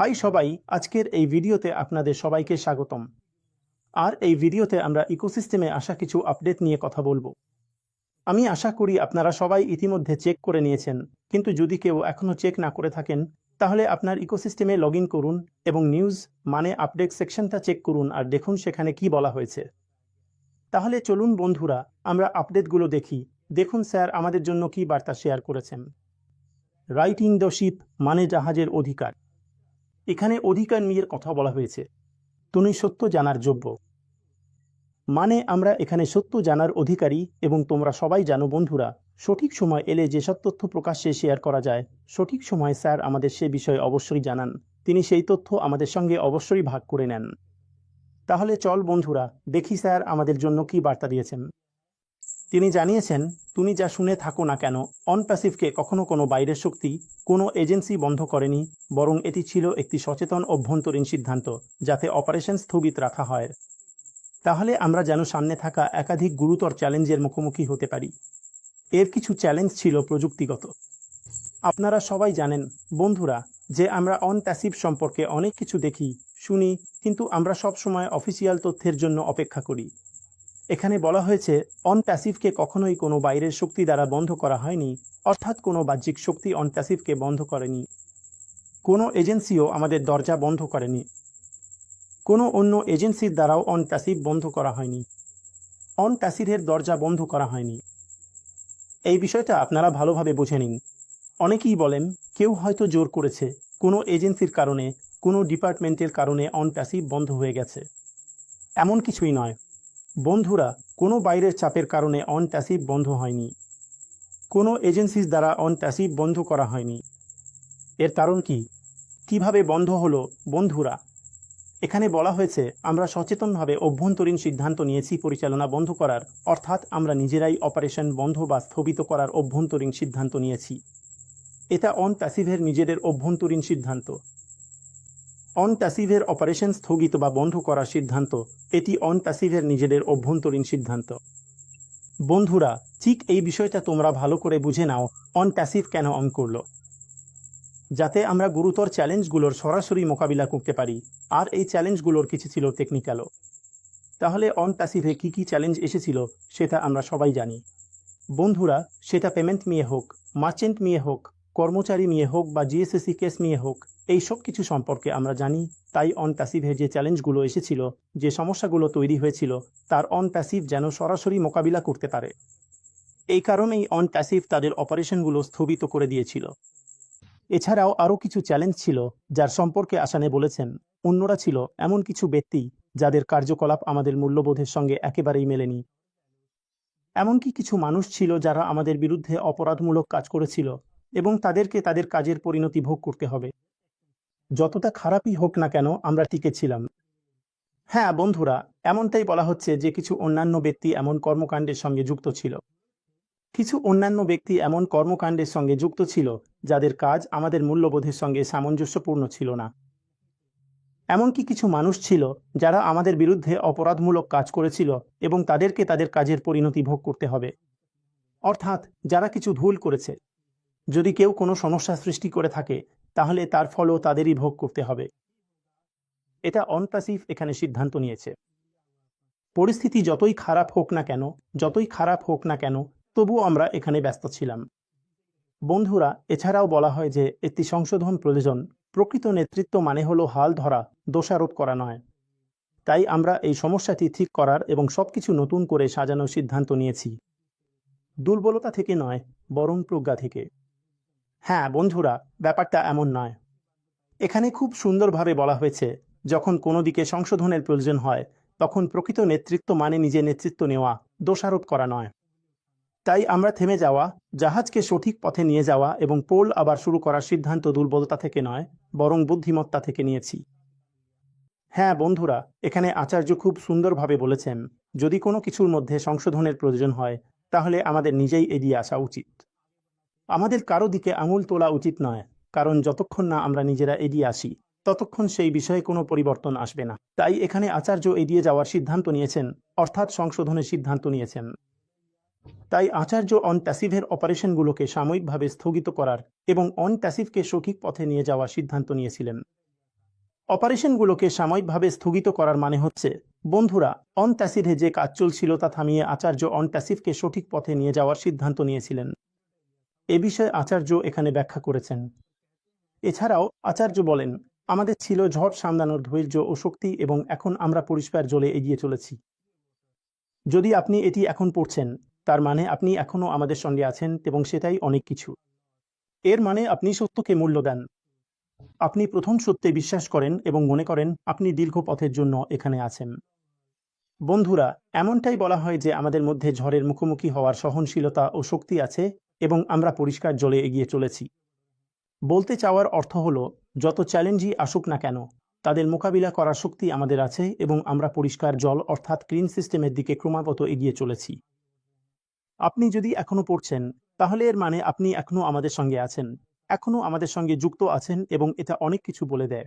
High সবাই, আজকের এই ভিডিওতে আপনাদের সবাইকে স্বাগতম। আর এই ভিডিওতে আমরা ইকোসিস্টেমে আসা কিছু আপডেট নিয়ে কথা বলবো। আমি আশা করি আপনারা সবাই ইতিমধ্যে চেক করে নিয়েছেন, কিন্তু যদি কেউ এখনও চেক না করে থাকেন তাহলে আপনার ইকোসিস্টেমে লগ ইন করুন এবং নিউজ মানে আপডেট সেকশনটা চেক করুন আর দেখুন সেখানে কি বলা হয়েছে। তাহলে চলুন বন্ধুরা, আমরা আপডেটগুলো দেখি। দেখুন স্যার আমাদের জন্য কি বার্তা শেয়ার করেছেন। রাইটিং দ্য শিপ মানে জাহাজের অধিকার। এখানে অধিকার নিয়ে কথা বলা হয়েছে। তুমি সত্য জানার যোগ্য, মানে আমরা এখানে সত্য জানার অধিকারী এবং তোমরা সবাই জানো বন্ধুরা, সঠিক সময় এলে যেসব তথ্য প্রকাশ্যে শেয়ার করা যায়, সঠিক সময় স্যার আমাদের সে বিষয়ে অবশ্যই জানান। তিনি সেই তথ্য আমাদের সঙ্গে অবশ্যই ভাগ করে নেন। তাহলে চল বন্ধুরা দেখি স্যার আমাদের জন্য কি বার্তা দিয়েছেন। তিনি জানিয়েছেন, তুমি যা শুনে থাকো না কেন, অনপ্যাসিভকে কখনো কোনো বাইরের শক্তি, কোনো এজেন্সি বন্ধ করেনি, বরং এটি ছিল একটি সচেতন অভ্যন্তরীণ সিদ্ধান্ত যাতে অপারেশন স্থগিত রাখা হয়। তাহলে আমরা যেন সামনে থাকা একাধিক গুরুতর চ্যালেঞ্জের মুখোমুখি হতে পারি। এর কিছু চ্যালেঞ্জ ছিল প্রযুক্তিগত। আপনারা সবাই জানেন বন্ধুরা যে আমরা অনপ্যাসিভ সম্পর্কে অনেক কিছু দেখি, শুনি, কিন্তু আমরা সব সময় অফিসিয়াল তথ্যের জন্য অপেক্ষা করি। এখানে বলা হয়েছে অনপ্যাসিভকে কখনোই কোনো বাইরের শক্তি দ্বারা বন্ধ করা হয়নি, অর্থাৎ কোনো বাহ্যিক শক্তি অনপ্যাসিভকে বন্ধ করেনি। কোনো এজেন্সিও আমাদের দরজা বন্ধ করেনি। কোনো অন্য এজেন্সির দ্বারাও অনপ্যাসিভ বন্ধ করা হয়নি। অনপ্যাসিভের দরজা বন্ধ করা হয়নি। এই বিষয়টা আপনারা ভালোভাবে বুঝে নিন। অনেকেই বলেন কেউ হয়তো জোর করেছে, কোনো এজেন্সির কারণে, কোনো ডিপার্টমেন্টের কারণে অনপ্যাসিভ বন্ধ হয়ে গেছে। এমন কিছুই নয় বন্ধুরা, কোনো বাইরের চাপের কারণে অনপ্যাসিভ বন্ধ হয়নি। কোনো এজেন্সির দ্বারা অনপ্যাসিভ বন্ধ করা হয়নি। এর কারণ কি, কিভাবে বন্ধ হলো বন্ধুরা? এখানে বলা হয়েছে আমরা সচেতনভাবে অভ্যন্তরীণ সিদ্ধান্ত নিয়েছি পরিচালনা বন্ধ করার, অর্থাৎ আমরা নিজেরাই অপারেশন বন্ধ বা স্থগিত করার অভ্যন্তরীণ সিদ্ধান্ত নিয়েছি। এটা অনপ্যাসিভের নিজেদের অভ্যন্তরীণ সিদ্ধান্ত। অনপ্যাসিভের অপারেশন স্থগিত বা বন্ধ করার সিদ্ধান্ত, এটি অনপ্যাসিভের নিজেদের অভ্যন্তরীণ সিদ্ধান্ত। বন্ধুরা ঠিক এই বিষয়টা তোমরা ভালো করে বুঝে নাও, অনপ্যাসিভ কেন অন করলো, যাতে আমরা গুরুতর চ্যালেঞ্জগুলোর সরাসরি মোকাবিলা করতে পারি। আর এই চ্যালেঞ্জগুলোর কিছু ছিল টেকনিক্যালও। তাহলে অনপ্যাসিভে কী কী চ্যালেঞ্জ এসেছিল সেটা আমরা সবাই জানি বন্ধুরা। সেটা পেমেন্ট নিয়ে হোক, মার্চেন্ট নিয়ে হোক, কর্মচারী নিয়ে হোক বা জিএসএসি কেস নিয়ে হোক, এই সব কিছু সম্পর্কে আমরা জানি। তাই অনপ্যাসিভে যে চ্যালেঞ্জগুলো এসেছিল, যে সমস্যাগুলো তৈরি হয়েছিল, তার অনপ্যাসিভ যেন সরাসরি মোকাবিলা করতে পারে। এই কারণেই অনপ্যাসিভ তাদের অপারেশনগুলো স্থগিত করে দিয়েছিল। এছাড়াও আরও কিছু চ্যালেঞ্জ ছিল যার সম্পর্কে আসানে বলেছেন, অন্যরা ছিল এমন কিছু ব্যক্তি যাদের কার্যকলাপ আমাদের মূল্যবোধের সঙ্গে একেবারেই মেলেনি। এমনকি কিছু মানুষ ছিল যারা আমাদের বিরুদ্ধে অপরাধমূলক কাজ করেছিল এবং তাদেরকে তাদের কাজের পরিণতি ভোগ করতে হবে। যতটা খারাপই হোক না কেন আমরা টিকে ছিলাম। হ্যাঁ বন্ধুরা, এমনটাই বলা হচ্ছে যে কিছু অন্যান্য ব্যক্তি এমন কর্মকাণ্ডের সঙ্গে যুক্ত ছিল। কিছু অন্যান্য ব্যক্তি এমন কর্মকাণ্ডের সঙ্গে যুক্ত ছিল যাদের কাজ আমাদের মূল্যবোধের সঙ্গে সামঞ্জস্যপূর্ণ ছিল না। এমনকি কিছু মানুষ ছিল যারা আমাদের বিরুদ্ধে অপরাধমূলক কাজ করেছিল এবং তাদেরকে তাদের কাজের পরিণতি ভোগ করতে হবে। অর্থাৎ যারা কিছু ভুল করেছে, যদি কেউ কোনো সমস্যা সৃষ্টি করে থাকে তাহলে তার ফলও তাদেরই ভোগ করতে হবে। এটা অনপ্যাসিভ এখানে সিদ্ধান্ত নিয়েছে। পরিস্থিতি যতই খারাপ হোক না কেন, তবুও আমরা এখানে ব্যস্ত ছিলাম বন্ধুরা। এছাড়াও বলা হয় যে একটি সংশোধন প্রয়োজন। প্রকৃত নেতৃত্ব মানে হলো হাল ধরা, দোষারোপ করা নয়। তাই আমরা এই সমস্যাটি ঠিক করার এবং সবকিছু নতুন করে সাজানোর সিদ্ধান্ত নিয়েছি। দুর্বলতা থেকে নয়, বরং প্রজ্ঞা থেকে। হ্যাঁ বন্ধুরা, ব্যাপারটা এমন নয়। এখানে খুব সুন্দরভাবে বলা হয়েছে, যখন কোনো দিকে সংশোধনের প্রয়োজন হয় তখন প্রকৃত নেতৃত্ব মানে নিজে নেতৃত্ব নেওয়া, দোষারোপ করা নয়। তাই আমরা থেমে যাওয়া, জাহাজকে সঠিক পথে নিয়ে যাওয়া এবং পোল আবার শুরু করার সিদ্ধান্ত দুর্বলতা থেকে নয়, বরং বুদ্ধিমত্তা থেকে নিয়েছি। হ্যাঁ বন্ধুরা, এখানে আচার্য খুব সুন্দরভাবে বলেছেন, যদি কোনো কিছুর মধ্যে সংশোধনের প্রয়োজন হয় তাহলে আমাদের নিজেই এগিয়ে আসা উচিত। আমাদের কারো দিকে আঙুল তোলা উচিত নয়, কারণ যতক্ষণ না আমরা নিজেরা এগিয়ে আসি ততক্ষণ সেই বিষয়ে কোনো পরিবর্তন আসবে না। তাই এখানে আচার্য এগিয়ে যাওয়ার সিদ্ধান্ত নিয়েছেন, অর্থাৎ সংশোধনের সিদ্ধান্ত নিয়েছেন। তাই আচার্য অনপ্যাসিভের অপারেশনগুলোকে সাময়িকভাবে স্থগিত করার এবং অনপ্যাসিভকে সঠিক পথে নিয়ে যাওয়ার সিদ্ধান্ত নিয়েছিলেন। অপারেশনগুলোকে সাময়িকভাবে স্থগিত করার মানে হচ্ছে, বন্ধুরা, অনট্যাসিভে যে কাজ চলছিল তা থামিয়ে আচার্য অনট্যাসিভকে সঠিক পথে নিয়ে যাওয়ার সিদ্ধান্ত নিয়েছিলেন। এ বিষয়ে আচার্য এখানে ব্যাখ্যা করেছেন। এছাড়াও আচার্য বলেন, আমাদের ছিল ঝড় সামলানোর ধৈর্য ও শক্তি এবং এখন আমরা পরিষ্কার জলে এগিয়ে চলেছি। যদি আপনি এটি এখন পড়ছেন, তার মানে আপনি এখনও আমাদের সঙ্গে আছেন এবং সেটাই অনেক কিছু। এর মানে আপনি সত্যকে মূল্য দেন। আপনি প্রথম সত্যে বিশ্বাস করেন এবং মনে করেন আপনি দীর্ঘ পথের জন্য এখানে আছেন। বন্ধুরা, এমনটাই বলা হয় যে আমাদের মধ্যে ঝড়ের মুখোমুখি হওয়ার সহনশীলতা ও শক্তি আছে এবং আমরা পরিষ্কার জলে এগিয়ে চলেছি। বলতে চাওয়ার অর্থ হলো, যত চ্যালেঞ্জই আসুক না কেন, তাদের মোকাবিলা করার শক্তি আমাদের আছে এবং আমরা পরিষ্কার জল অর্থাৎ ক্লিন সিস্টেমের দিকে ক্রমাগত এগিয়ে চলেছি। আপনি যদি এখনো পড়ছেন, তাহলে এর মানে আপনি এখনো আমাদের সঙ্গে আছেন, এখনো আমাদের সঙ্গে যুক্ত আছেন এবং এটা অনেক কিছু বলে দেয়।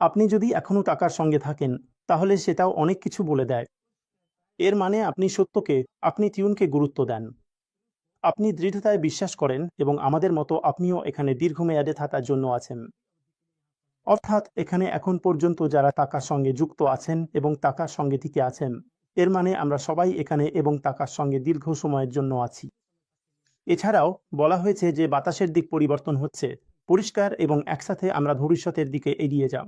আপনি যদি এখনো টাকার সঙ্গে থাকেন, তাহলে সেটাও অনেক কিছু বলে দেয়। এর মানে আপনি সত্যকে, আপনি টিউনকে গুরুত্ব দেন। আপনি দৃঢ়তায় বিশ্বাস করেন এবং আমাদের মতো আপনিও এখানে দীর্ঘমেয়াদে থাকার জন্য আছেন। অর্থাৎ এখানে এখন পর্যন্ত যারা টাকার সঙ্গে যুক্ত আছেন এবং টাকার সঙ্গে টিকে আছেন, এর মানে আমরা সবাই এখানে এবং টাকার সঙ্গে দীর্ঘ সময়ের জন্য আছি। এছাড়াও বলা হয়েছে যে বাতাসের দিক পরিবর্তন হচ্ছে, পরিষ্কার এবং একসাথে আমরা ভবিষ্যতের দিকে এগিয়ে যাব।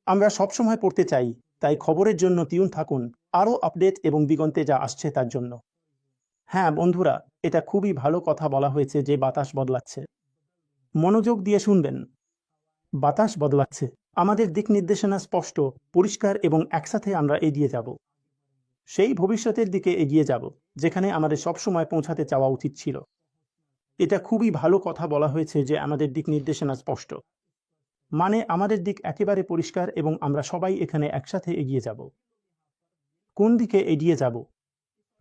আমরা সবসময় পড়তে চাই, তাই খবরের জন্য টিউন থাকুন, আরও আপডেট এবং দিগন্তে যা আসছে তার জন্য। হ্যাঁ বন্ধুরা, এটা খুবই ভালো কথা বলা হয়েছে যে বাতাস বদলাচ্ছে। মনোযোগ দিয়ে শুনবেন। বাতাস বদলাচ্ছে, আমাদের দিক নির্দেশনা স্পষ্ট, পরিষ্কার এবং একসাথে আমরা এগিয়ে যাব। সেই ভবিষ্যতের দিকে এগিয়ে যাব, যেখানে আমাদের সবসময় পৌঁছাতে চাওয়া উচিত ছিল। এটা খুবই ভালো কথা বলা হয়েছে যে আমাদের দিক নির্দেশনা স্পষ্ট, মানে আমাদের দিক একেবারে পরিষ্কার এবং আমরা সবাই এখানে একসাথে এগিয়ে যাব। কোন দিকে এগিয়ে যাব?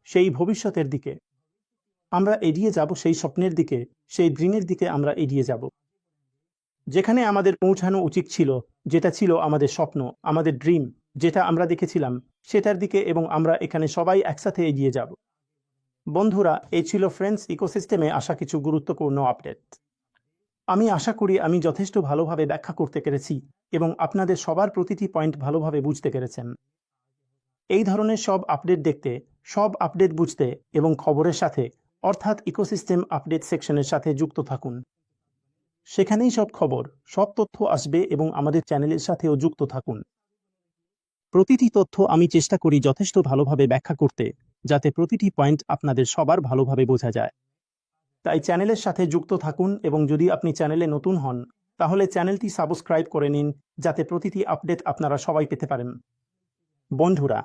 সেই ভবিষ্যতের দিকে। আমরা এগিয়ে যাব সেই স্বপ্নের দিকে, সেই ড্রিমের দিকে আমরা এগিয়ে যাব, যেখানে আমাদের পৌঁছানো উচিত ছিল, যেটা ছিল আমাদের স্বপ্ন, আমাদের ড্রিম, যেটা আমরা দেখেছিলাম সেটার দিকে, এবং আমরা এখানে সবাই একসাথে এগিয়ে যাব। বন্ধুরা, এই ছিল ফ্রেন্ডস ইকোসিস্টেমে আসা কিছু গুরুত্বপূর্ণ আপডেট। আমি আশা করি আমি যথেষ্ট ভালোভাবে ব্যাখ্যা করতে পেরেছি এবং আপনাদের সবার প্রতিটি পয়েন্ট ভালোভাবে বুঝতে পেরেছেন। এই ধরনের সব আপডেট দেখতে, সব আপডেট বুঝতে এবং খবরের সাথে অর্থাৎ ইকোসিস্টেম আপডেট সেকশনের সাথে যুক্ত থাকুন। সেখানেই সব খবর, সব তথ্য আসবে এবং আমাদের চ্যানেলের সাথেও যুক্ত থাকুন। প্রতিটি তথ্য আমি চেষ্টা করি যথেষ্ট ভালোভাবে ব্যাখ্যা করতে, যাতে প্রতিটি পয়েন্ট আপনাদের সবার ভালোভাবে বোঝা যায়। তাই চ্যানেলের সাথে যুক্ত থাকুন এবং যদি আপনি চ্যানেলে নতুন হন, তাহলে চ্যানেলটি সাবস্ক্রাইব করে নিন, যাতে প্রতিটি আপডেট আপনারা সবাই পেতে পারেন। বন্ধুরা,